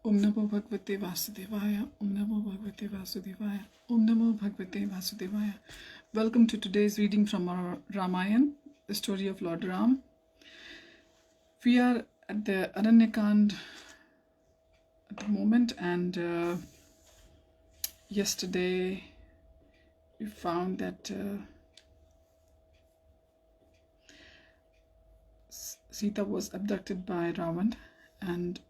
Om Namo Bhagavate Vasudevaya. Om Namo Bhagavate Vasudevaya. Om Namo Bhagavate Vasudevaya. Welcome to today's reading from our Ramayana, the story of Lord Ram. We are at the Aranya Kanda at the moment, and yesterday we found that Sita was abducted by Ravan, and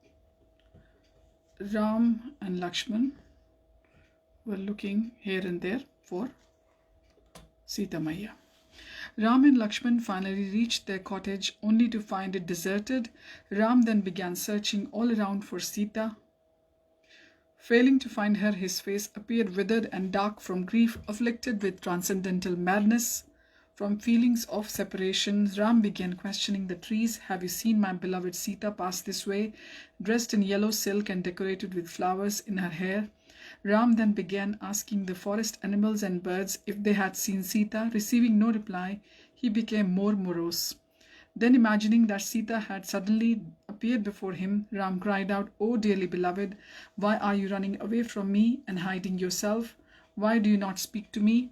Ram and Lakshman were looking here and there for Sita Maya. Ram and Lakshman finally reached their cottage only to find it deserted. Ram then began searching all around for Sita. Failing to find her, his face appeared withered and dark from grief, afflicted with transcendental madness. From feelings of separation, Ram began questioning the trees. Have you seen my beloved Sita pass this way, dressed in yellow silk and decorated with flowers in her hair? Ram then began asking the forest animals and birds if they had seen Sita. Receiving no reply, he became more morose. Then, imagining that Sita had suddenly appeared before him, Ram cried out, "O dearly beloved, why are you running away from me and hiding yourself? Why do you not speak to me?"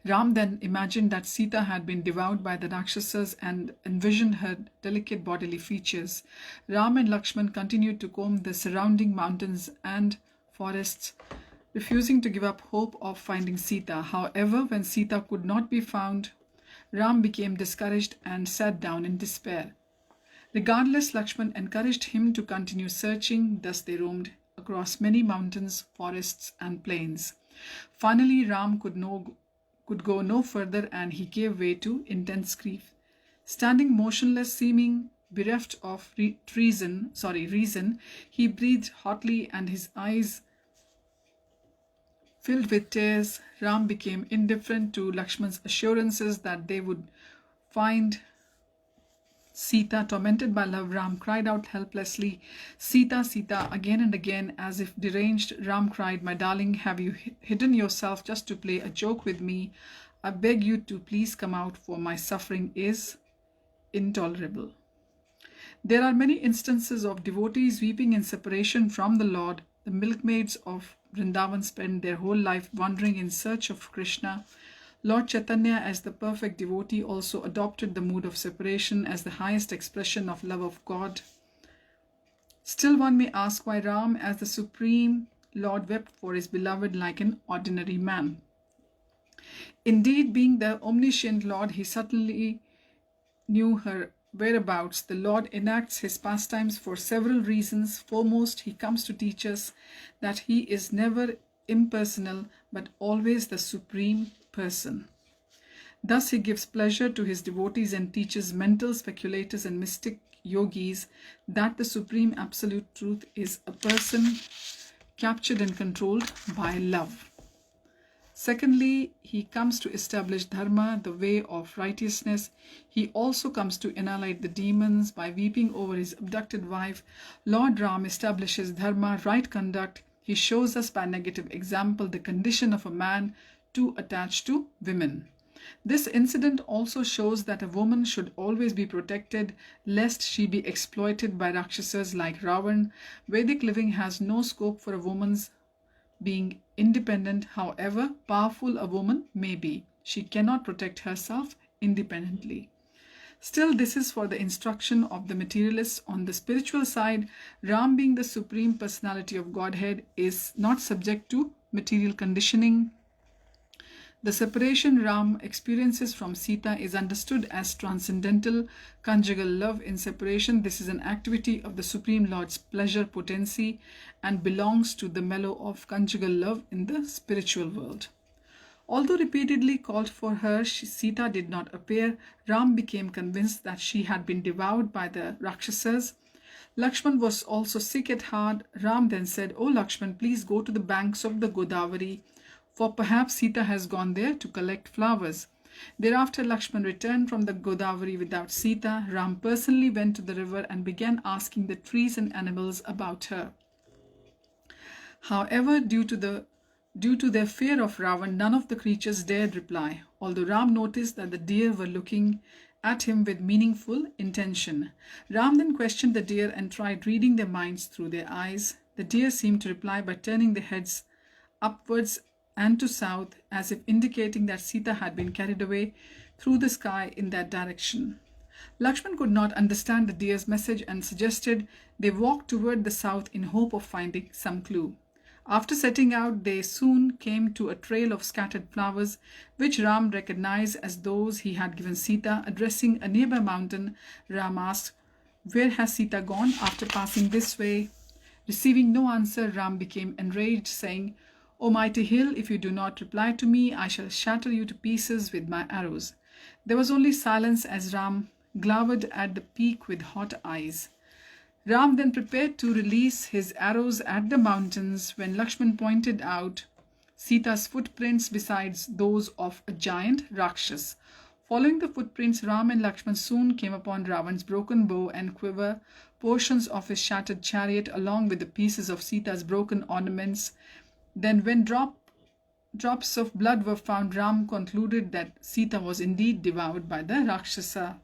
Ram then imagined that Sita had been devoured by the Rakshasas and envisioned her delicate bodily features. Ram and Lakshman continued to comb the surrounding mountains and forests, refusing to give up hope of finding Sita. However, when Sita could not be found, Ram became discouraged and sat down in despair. Regardless, Lakshman encouraged him to continue searching. Thus they roamed across many mountains, forests, and plains. Finally, Ram could go no further, and he gave way to intense grief. Standing motionless, seeming bereft of reason, he breathed hotly, and his eyes filled with tears. Ram became indifferent to Lakshman's assurances that they would find Sita. Tormented by love, Ram cried out helplessly, "Sita, Sita," again and again. As if deranged, Ram cried, "My darling, have you hidden yourself just to play a joke with me? I beg you to please come out, for my suffering is intolerable." There are many instances of devotees weeping in separation from the Lord. The milkmaids of Vrindavan spend their whole life wandering in search of Krishna. Lord Chaitanya, as the perfect devotee, also adopted the mood of separation as the highest expression of love of God. Still, one may ask why Ram, as the Supreme Lord, wept for his beloved like an ordinary man. Indeed, being the omniscient Lord, he certainly knew her whereabouts. The Lord enacts his pastimes for several reasons. Foremost, he comes to teach us that he is never impersonal, but always the supreme person. Thus, he gives pleasure to his devotees and teaches mental speculators and mystic yogis that the supreme absolute truth is a person captured and controlled by love. Secondly, he comes to establish dharma, the way of righteousness. He also comes to annihilate the demons by weeping over his abducted wife. Lord Ram establishes dharma, right conduct. He shows us by negative example the condition of a man too attached to women. This incident also shows that a woman should always be protected lest she be exploited by Rakshasas like Ravan. Vedic living has no scope for a woman's being independent. However powerful a woman may be, she cannot protect herself independently. Still, this is for the instruction of the materialists. On the spiritual side, Ram, being the supreme personality of Godhead, is not subject to material conditioning. The separation Ram experiences from Sita is understood as transcendental conjugal love in separation. This is an activity of the Supreme Lord's pleasure potency and belongs to the mellow of conjugal love in the spiritual world. Although repeatedly called for her, Sita did not appear. Ram became convinced that she had been devoured by the Rakshasas. Lakshman was also sick at heart. Ram then said, "O Lakshman, please go to the banks of the Godavari, for perhaps Sita has gone there to collect flowers." Thereafter, Lakshman returned from the Godavari without Sita. Ram personally went to the river and began asking the trees and animals about her. However, due to their fear of Ravan, none of the creatures dared reply. Although Ram noticed that the deer were looking at him with meaningful intention. Ram then questioned the deer and tried reading their minds through their eyes. The deer seemed to reply by turning their heads upwards and to south, as if indicating that Sita had been carried away through the sky in that direction. Lakshman could not understand the deer's message and suggested they walk toward the south in hope of finding some clue. After setting out, they soon came to a trail of scattered flowers, which Ram recognized as those he had given Sita. Addressing a nearby mountain, Ram asked, "Where has Sita gone after passing this way?" Receiving no answer, Ram became enraged, saying, "O mighty hill, if you do not reply to me, I shall shatter you to pieces with my arrows." There was only silence as Ram glowered at the peak with hot eyes. Ram then prepared to release his arrows at the mountains when Lakshman pointed out Sita's footprints besides those of a giant Rakshas. Following the footprints, Ram and Lakshman soon came upon Ravan's broken bow and quiver, portions of his shattered chariot, along with the pieces of Sita's broken ornaments. Then, when drops of blood were found, Ram concluded that Sita was indeed devoured by the Rakshasa,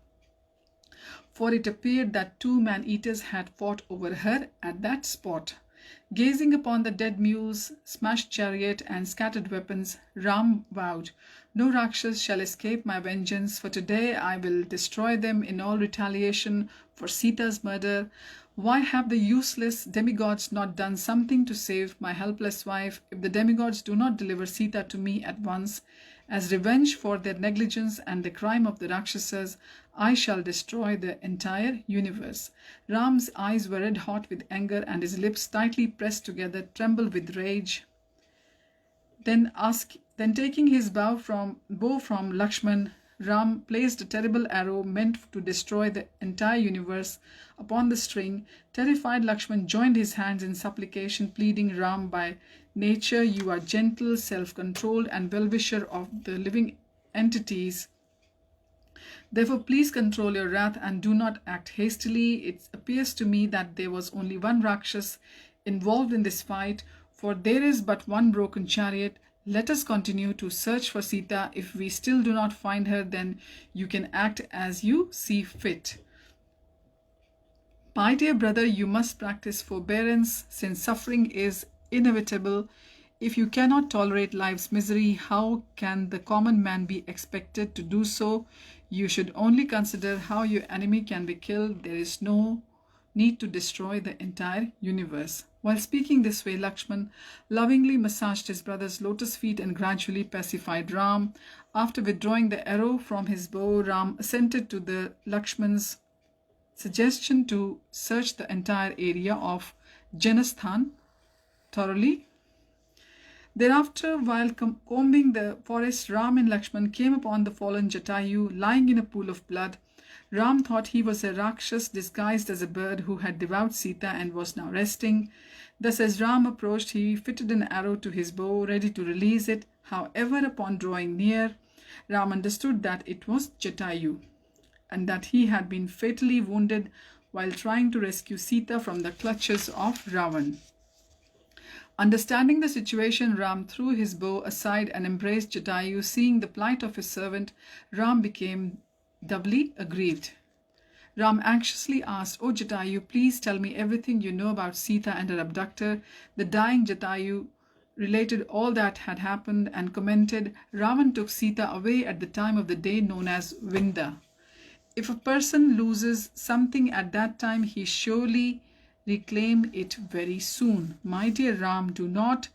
for it appeared that two man-eaters had fought over her at that spot. Gazing upon the dead mules, smashed chariot, and scattered weapons, Ram vowed, "No Rakshas shall escape my vengeance, for today I will destroy them in all retaliation for Sita's murder. Why have the useless demigods not done something to save my helpless wife? If the demigods do not deliver Sita to me at once, as revenge for their negligence and the crime of the Rakshasas, I shall destroy the entire universe." Ram's eyes were red hot with anger and his lips, tightly pressed together, trembled with rage. Then taking his bow from Lakshman, Ram placed a terrible arrow meant to destroy the entire universe upon the string. Terrified Lakshman joined his hands in supplication, pleading, "Ram, by nature you are gentle, self-controlled, and well-wisher of the living entities. Therefore, please control your wrath and do not act hastily. It appears to me that there was only one Rakshas involved in this fight, for there is but one broken chariot. Let us continue to search for Sita. If we still do not find her, then you can act as you see fit. My dear brother, you must practice forbearance, since suffering is inevitable. If you cannot tolerate life's misery, how can the common man be expected to do so? You should only consider how your enemy can be killed. There is no need to destroy the entire universe." While speaking this way, Lakshman lovingly massaged his brother's lotus feet and gradually pacified Ram. After withdrawing the arrow from his bow, Ram assented to the Lakshman's suggestion to search the entire area of Janasthan thoroughly. Thereafter, while combing the forest, Ram and Lakshman came upon the fallen Jatayu lying in a pool of blood. Ram thought he was a Rakshas disguised as a bird who had devoured Sita and was now resting. Thus, as Ram approached, he fitted an arrow to his bow, ready to release it. However, upon drawing near, Ram understood that it was Jatayu, and that he had been fatally wounded while trying to rescue Sita from the clutches of Ravan. Understanding the situation, Ram threw his bow aside and embraced Jatayu. Seeing the plight of his servant, Ram became doubly aggrieved. Ram anxiously asked, "O Jatayu, please tell me everything you know about Sita and her abductor." The dying Jatayu related all that had happened and commented, "Ravan took Sita away at the time of the day known as Vinda. If a person loses something at that time, he surely reclaim it very soon. My dear Ram, do not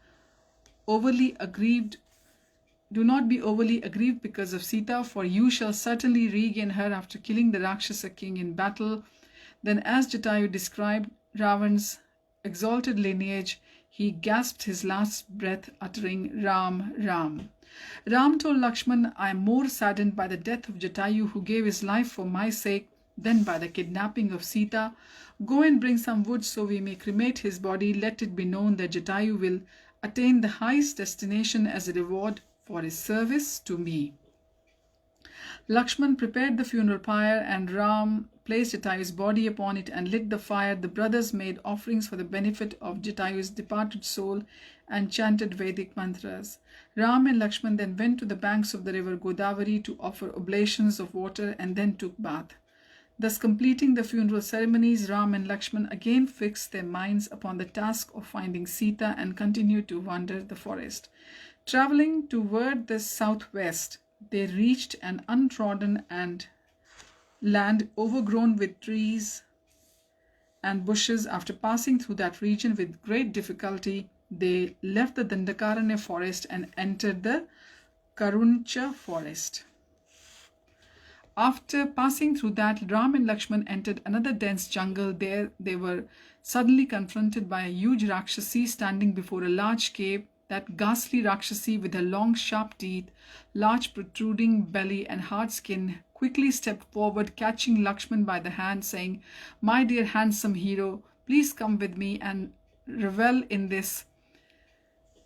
be overly aggrieved because of Sita, for you shall certainly regain her after killing the Rakshasa king in battle." Then, as Jatayu described Ravan's exalted lineage, he gasped his last breath, uttering "Ram, Ram." Ram told Lakshman, "I am more saddened by the death of Jatayu, who gave his life for my sake, than by the kidnapping of Sita. Go and bring some wood so we may cremate his body. Let it be known that Jatayu will attain the highest destination as a reward for his service to me." Lakshman prepared the funeral pyre, and Ram placed Jatayu's body upon it and lit the fire. The brothers made offerings for the benefit of Jatayu's departed soul and chanted Vedic mantras. Ram and Lakshman then went to the banks of the river Godavari to offer oblations of water and then took bath. Thus completing the funeral ceremonies, Ram and Lakshman again fixed their minds upon the task of finding Sita and continued to wander the forest. Traveling toward the southwest, they reached an untrodden land overgrown with trees and bushes. After passing through that region with great difficulty, they left the Dandakaranya forest and entered the Karuncha forest. After passing through that, Ram and Lakshman entered another dense jungle. There they were suddenly confronted by a huge Rakshasi standing before a large cave. That ghastly Rakshasi, with her long sharp teeth, large protruding belly and hard skin, quickly stepped forward, catching Lakshman by the hand, saying, "My dear handsome hero, please come with me and revel in this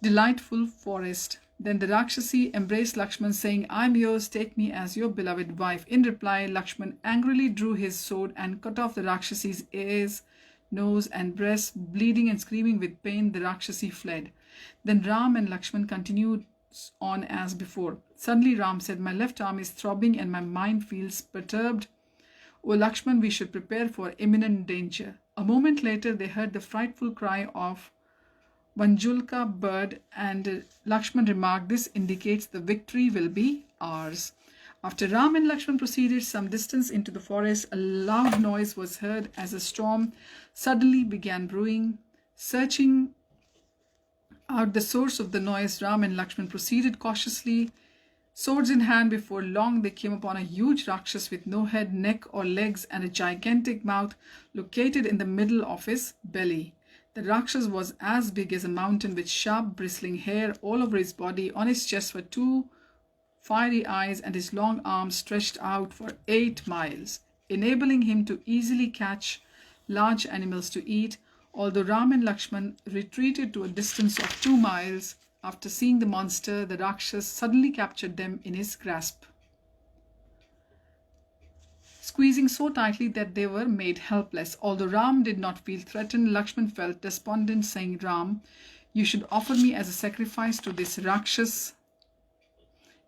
delightful forest." Then the Rakshasi embraced Lakshman, saying, "I am yours, take me as your beloved wife." In reply, Lakshman angrily drew his sword and cut off the Rakshasi's ears, nose and breast. Bleeding and screaming with pain, the Rakshasi fled. Then Ram and Lakshman continued on as before. Suddenly Ram said, "My left arm is throbbing and my mind feels perturbed. O Lakshman, we should prepare for imminent danger." A moment later, they heard the frightful cry of Vanjulka bird, and Lakshman remarked, "This indicates the victory will be ours." After Ram and Lakshman proceeded some distance into the forest, a loud noise was heard as a storm suddenly began brewing. Searching out the source of the noise, Ram and Lakshman proceeded cautiously, swords in hand. Before long, they came upon a huge Rakshas with no head, neck, or legs, and a gigantic mouth located in the middle of his belly. The Rakshas was as big as a mountain, with sharp bristling hair all over his body. On his chest were two fiery eyes, and his long arms stretched out for 8 miles, enabling him to easily catch large animals to eat. Although Ram and Lakshman retreated to a distance of 2 miles, after seeing the monster, the Rakshas suddenly captured them in his grasp, squeezing so tightly that they were made helpless. Although Ram did not feel threatened, Lakshman felt despondent, saying, "Ram, you should offer me as a sacrifice to this Rakshas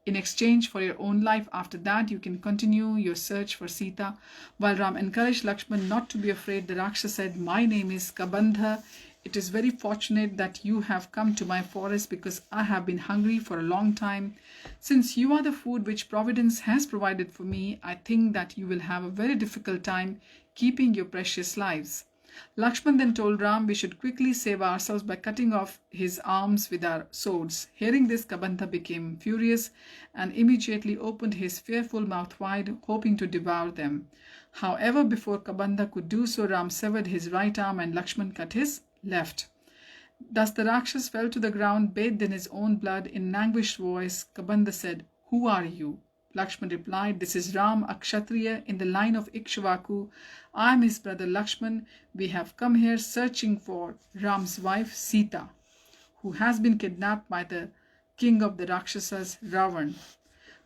in exchange for your own life. After that, you can continue your search for Sita." While Ram encouraged Lakshman not to be afraid, the Rakshas said, "My name is Kabandha. It is very fortunate that you have come to my forest because I have been hungry for a long time. Since you are the food which Providence has provided for me, I think that you will have a very difficult time keeping your precious lives." Lakshman then told Ram we should quickly save ourselves by cutting off his arms with our swords. Hearing this, Kabandha became furious and immediately opened his fearful mouth wide, hoping to devour them. However, before Kabandha could do so, Ram severed his right arm and Lakshman cut his left. Thus the Rakshas fell to the ground, bathed in his own blood. In an anguished voice, Kabandha said, "Who are you?" Lakshman replied, "This is Ram, a Kshatriya in the line of Ikshvaku. I am his brother Lakshman. We have come here searching for Ram's wife Sita, who has been kidnapped by the king of the Rakshasas, Ravan."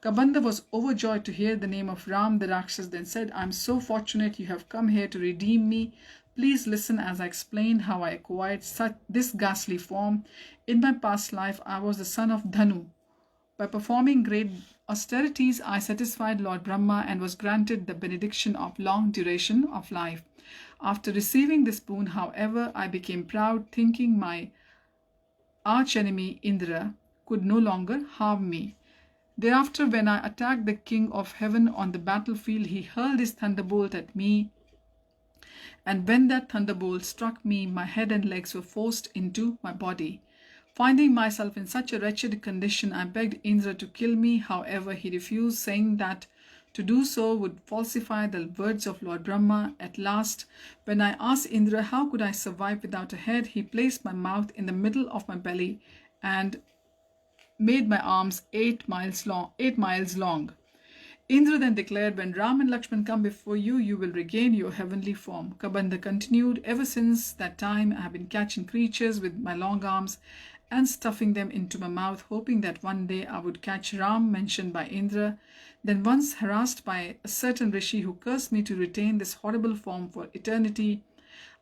Kabandha was overjoyed to hear the name of Ram. The Rakshas then said, "I am so fortunate you have come here to redeem me. Please listen as I explain how I acquired this ghastly form. In my past life, I was the son of Dhanu. By performing great austerities, I satisfied Lord Brahma and was granted the benediction of long duration of life. After receiving this boon, however, I became proud, thinking my archenemy Indra could no longer harm me. Thereafter, when I attacked the king of heaven on the battlefield, he hurled his thunderbolt at me, and when that thunderbolt struck me, my head and legs were forced into my body. Finding myself in such a wretched condition, I begged Indra to kill me. However, he refused, saying that to do so would falsify the words of Lord Brahma. At last, when I asked Indra how could I survive without a head, he placed my mouth in the middle of my belly and made my arms 8 miles long. Indra then declared, "When Ram and Lakshman come before you, you will regain your heavenly form." Kabandha continued, "Ever since that time, I have been catching creatures with my long arms and stuffing them into my mouth, hoping that one day I would catch Ram mentioned by Indra. Then, once harassed by a certain rishi who cursed me to retain this horrible form for eternity,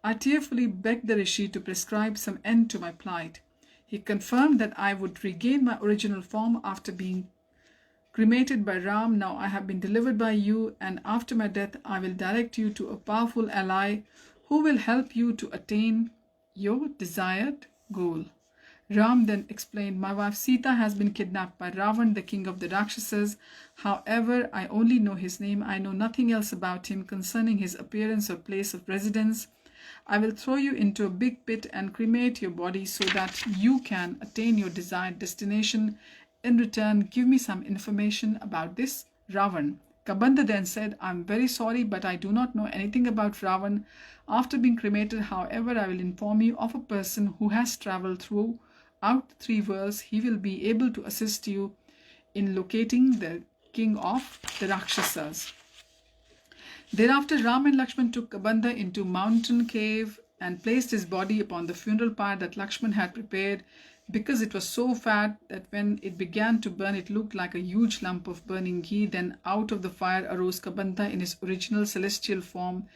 I tearfully begged the rishi to prescribe some end to my plight. He confirmed that I would regain my original form after being cremated by Ram. Now I have been delivered by you, and after my death I will direct you to a powerful ally who will help you to attain your desired goal. Ram then explained, my wife Sita has been kidnapped by Ravan, the king of the Rakshasas. However, I only know his name. I know nothing else about him concerning his appearance or place of residence. I will throw you into a big pit and cremate your body so that you can attain your desired destination. In return, give me some information about this Ravan. Kabanda then said, I am very sorry, but I do not know anything about Ravan. After being cremated, however, I will inform you of a person who has travelled throughout the three worlds. He will be able to assist you in locating the king of the Rakshasas. Thereafter, Ram and Lakshman took Kabanda into a mountain cave and placed his body upon the funeral pyre that Lakshman had prepared. Because it was so fat that when it began to burn, it looked like a huge lump of burning ghee. Then out of the fire arose Kabanda in his original celestial form,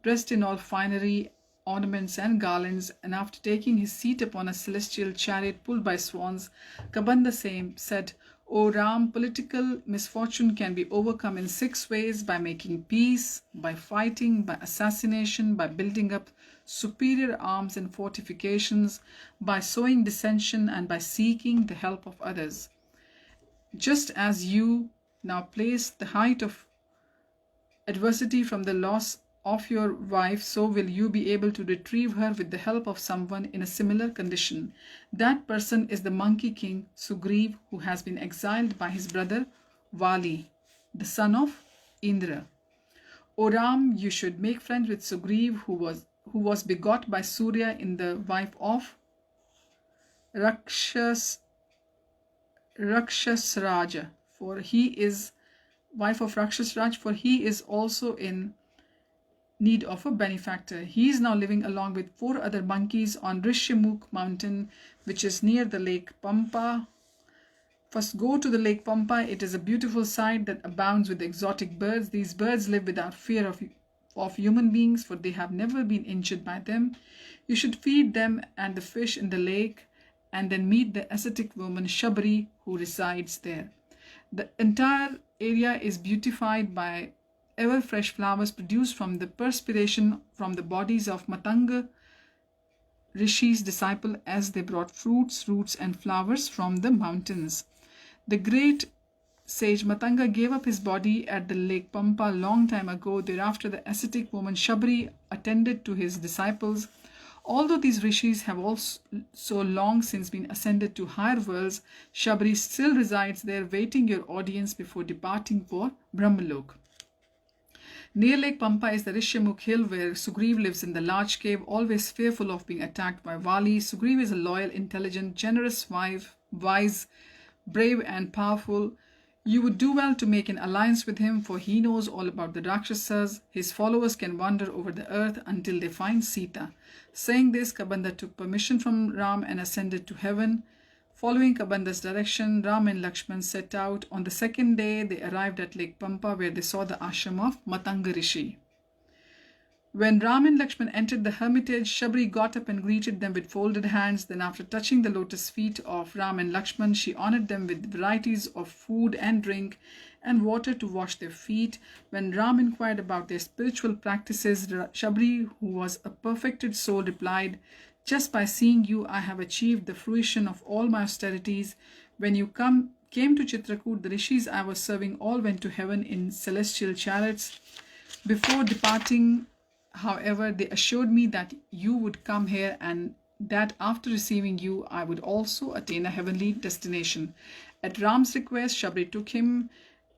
dressed in all finery, ornaments and garlands, and after taking his seat upon a celestial chariot pulled by swans, Kabanda said, O Ram, political misfortune can be overcome in 6 ways: by making peace, by fighting, by assassination, by building up superior arms and fortifications, by sowing dissension, and by seeking the help of others. Just as you now place the height of adversity from the loss of your wife, so will you be able to retrieve her with the help of someone in a similar condition. That person is the monkey king Sugriv, who has been exiled by his brother Vali, the son of Indra. O Ram, you should make friends with Sugriv, who was begot by Surya in the wife of Rakshasraj, for he is also in need of a benefactor. He is now living along with 4 other monkeys on Rishyamukh mountain, which is near the lake Pampa. First go to the lake Pampa. It is a beautiful sight that abounds with exotic birds. These birds live without fear of human beings, for they have never been injured by them. You should feed them and the fish in the lake, and then meet the ascetic woman Shabri who resides there. The entire area is beautified by ever fresh flowers produced from the perspiration from the bodies of Matanga, Rishi's disciple, as they brought fruits, roots, and flowers from the mountains. The great sage Matanga gave up his body at the lake Pampa long time ago. Thereafter, the ascetic woman Shabri attended to his disciples. Although these rishis have also long since been ascended to higher worlds, Shabri still resides there, waiting your audience before departing for Brahmalok. Near Lake Pampa is the Rishyamukh hill, where Sugriv lives in the large cave, always fearful of being attacked by Vali. Sugriv is a loyal, intelligent, generous, wise, brave, and powerful. You would do well to make an alliance with him, for he knows all about the Rakshasas. His followers can wander over the earth until they find Sita. Saying this, Kabanda took permission from Ram and ascended to heaven. Following Kabanda's direction, Ram and Lakshman set out. On the second day, they arrived at Lake Pampa, where they saw the ashram of Matanga Rishi. When Ram and Lakshman entered the hermitage, Shabri got up and greeted them with folded hands. Then, after touching the lotus feet of Ram and Lakshman, she honored them with varieties of food and drink and water to wash their feet. When Ram inquired about their spiritual practices, Shabri, who was a perfected soul, replied, just by seeing you, I have achieved the fruition of all my austerities. When you came to Chitrakoot, the rishis I was serving all went to heaven in celestial chariots. Before departing, however, they assured me that you would come here, and that after receiving you, I would also attain a heavenly destination. At Ram's request, Shabri took him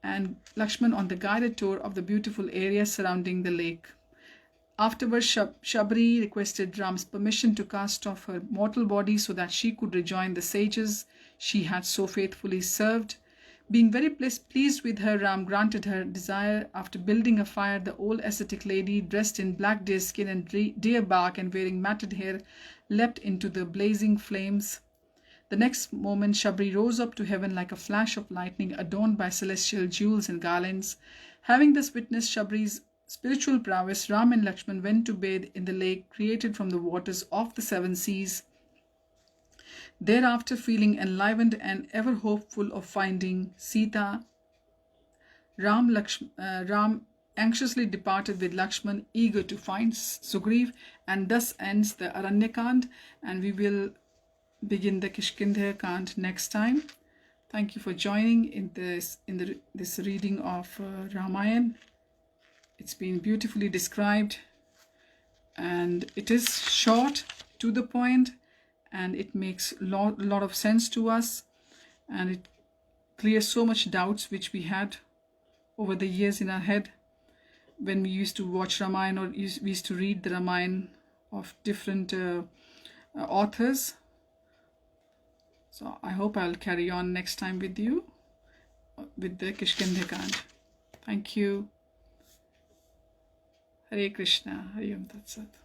and Lakshman on the guided tour of the beautiful area surrounding the lake. Afterwards, Shabri requested Ram's permission to cast off her mortal body so that she could rejoin the sages she had so faithfully served. Being very pleased with her, Ram granted her desire. After building a fire, the old ascetic lady, dressed in black deer skin and deer bark and wearing matted hair, leapt into the blazing flames. The next moment, Shabri rose up to heaven like a flash of lightning adorned by celestial jewels and garlands. Having thus witnessed Shabri's spiritual prowess, Ram and Lakshman went to bathe in the lake created from the waters of the seven seas. Thereafter, feeling enlivened and ever hopeful of finding Sita, Ram anxiously departed with Lakshman, eager to find Sugriv, and thus ends the Aranya and we will begin the Kishkindha next time. Thank you for joining in this reading of Ramayana. It's been beautifully described, and it is short, to the point, and it makes a lot of sense to us, and it clears so much doubts which we had over the years in our head when we used to watch Ramayana, or we used to read the Ramayana of different authors. So I hope I'll carry on next time with you with the Kishkindha. Thank you. Hare Krishna. Hari Om Tat Sat.